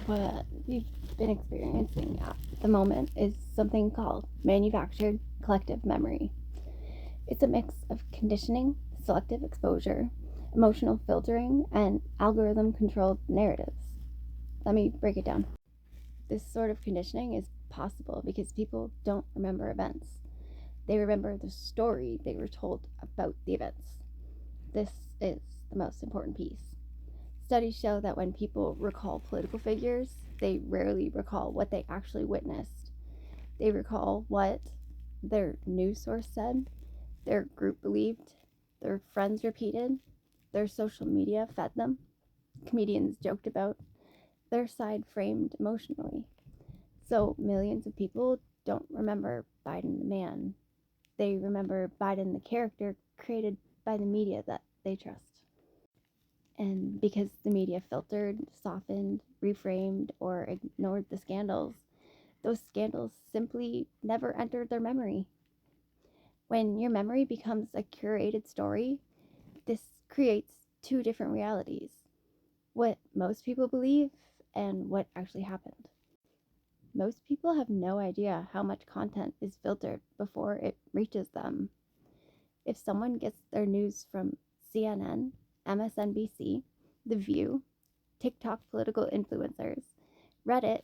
What we've been experiencing at the moment is something called manufactured collective memory. It's a mix of conditioning, selective exposure, emotional filtering, and algorithm controlled narratives. Let me break it down. This sort of conditioning is possible because people don't remember events. They remember the story they were told about the events. This is the most important piece. Studies show that when people recall political figures, they rarely recall what they actually witnessed. They recall what their news source said, their group believed, their friends repeated, their social media fed them, comedians joked about, their side framed emotionally. So millions of people don't remember Biden the man. They remember Biden the character created by the media that they trust. And because the media filtered, softened, reframed, or ignored the scandals, those scandals simply never entered their memory. When your memory becomes a curated story, this creates two different realities: what most people believe and what actually happened. Most people have no idea how much content is filtered before it reaches them. If someone gets their news from CNN, MSNBC, The View, TikTok political influencers, Reddit,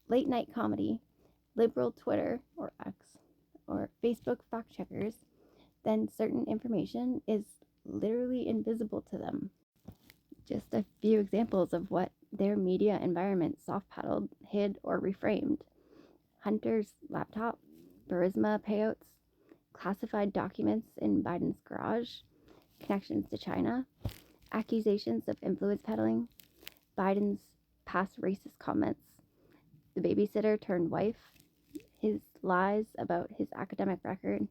late night comedy, liberal Twitter or X, or Facebook fact checkers, then certain information is literally invisible to them. Just a few examples of what their media environment soft paddled, hid, or reframed: Hunter's laptop, Burisma payouts, classified documents in Biden's garage, connections to China, accusations of influence peddling, Biden's past racist comments, the babysitter turned wife, his lies about his academic record,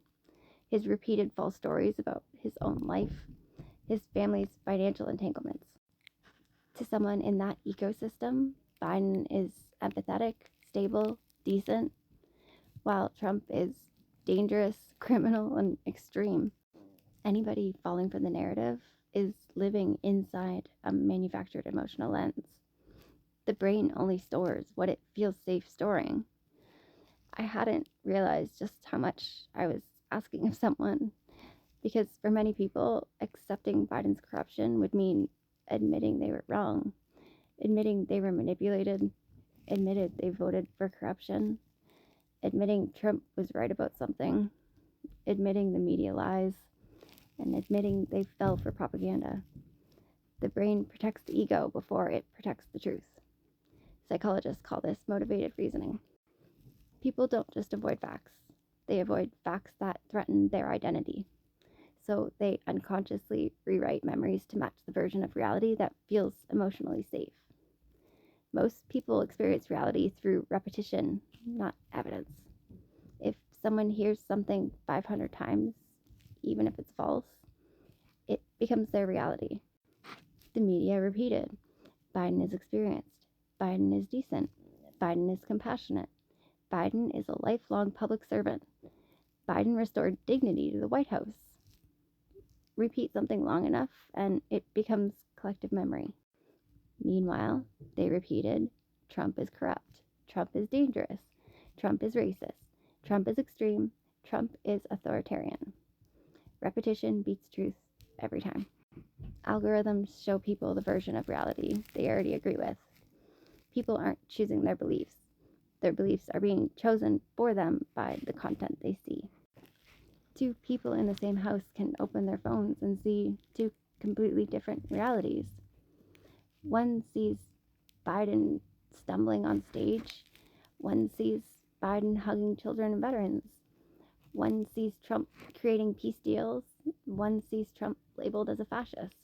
his repeated false stories about his own life, his family's financial entanglements. To someone in that ecosystem, Biden is empathetic, stable, decent, while Trump is dangerous, criminal, and extreme. Anybody falling for the narrative is living inside a manufactured emotional lens. The brain only stores what it feels safe storing. I hadn't realized just how much I was asking of someone, because for many people, accepting Biden's corruption would mean admitting they were wrong, admitting they were manipulated, admitted they voted for corruption, admitting Trump was right about something, admitting the media lies, and admitting they fell for propaganda. The brain protects the ego before it protects the truth. Psychologists call this motivated reasoning. People don't just avoid facts, they avoid facts that threaten their identity. So they unconsciously rewrite memories to match the version of reality that feels emotionally safe. Most people experience reality through repetition, not evidence. If someone hears something 500 times, even if it's false, it becomes their reality. The media repeated: Biden is experienced, Biden is decent, Biden is compassionate, Biden is a lifelong public servant, Biden restored dignity to the White House. Repeat something long enough and it becomes collective memory. Meanwhile, they repeated: Trump is corrupt, Trump is dangerous, Trump is racist, Trump is extreme, Trump is authoritarian. Repetition beats truth every time. Algorithms show people the version of reality they already agree with. People aren't choosing their beliefs. Their beliefs are being chosen for them by the content they see. Two people in the same house can open their phones and see two completely different realities. One sees Biden stumbling on stage. One sees Biden hugging children and veterans. One sees Trump creating peace deals. One sees Trump labeled as a fascist.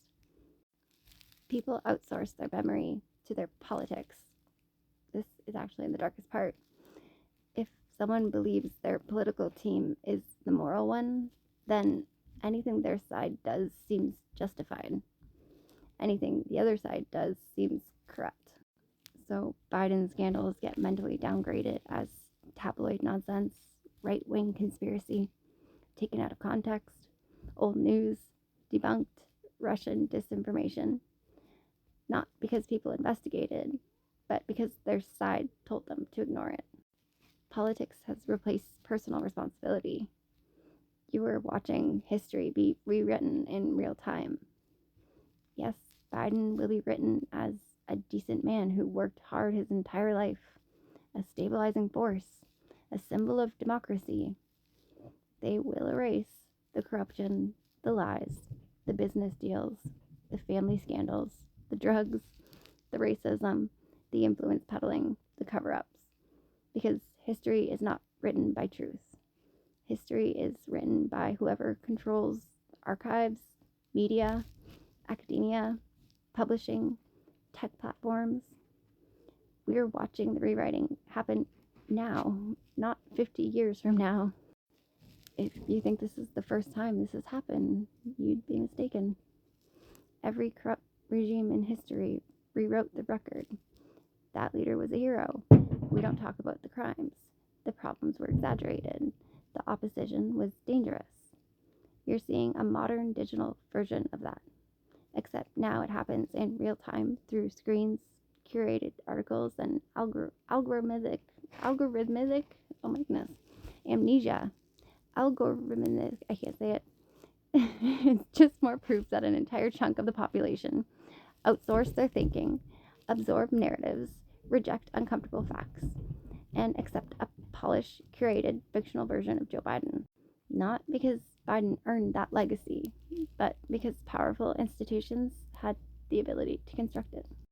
People outsource their memory to their politics. This is actually the darkest part. If someone believes their political team is the moral one, then anything their side does seems justified. Anything the other side does seems corrupt. So Biden scandals get mentally downgraded as tabloid nonsense, right wing conspiracy, taken out of context, old news, debunked, Russian disinformation. not because people investigated, but because their side told them to ignore it. Politics has replaced personal responsibility. You were watching history be rewritten in real time. Yes, Biden will be written as a decent man who worked hard his entire life, a stabilizing force, a symbol of democracy. They will erase the corruption, the lies, the business deals, the family scandals, the drugs, the racism, the influence peddling, the cover ups. Because history is not written by truth. History is written by whoever controls archives, media, academia, publishing, tech platforms. We are watching the rewriting happen now, not 50 years from now. If you think this is the first time this has happened, you'd be mistaken. Every corrupt regime in history rewrote the record. That leader was a hero. We don't talk about the crimes. The problems were exaggerated. The opposition was dangerous. You're seeing a modern digital version of that, except now it happens in real time through screens, curated articles, and algorithmic, oh my goodness, amnesia. Algorithmic, I can't say it. It's just more proof that an entire chunk of the population outsource their thinking, absorb narratives, reject uncomfortable facts, and accept a polished, curated, fictional version of Joe Biden. Not because Biden earned that legacy, but because powerful institutions had the ability to construct it.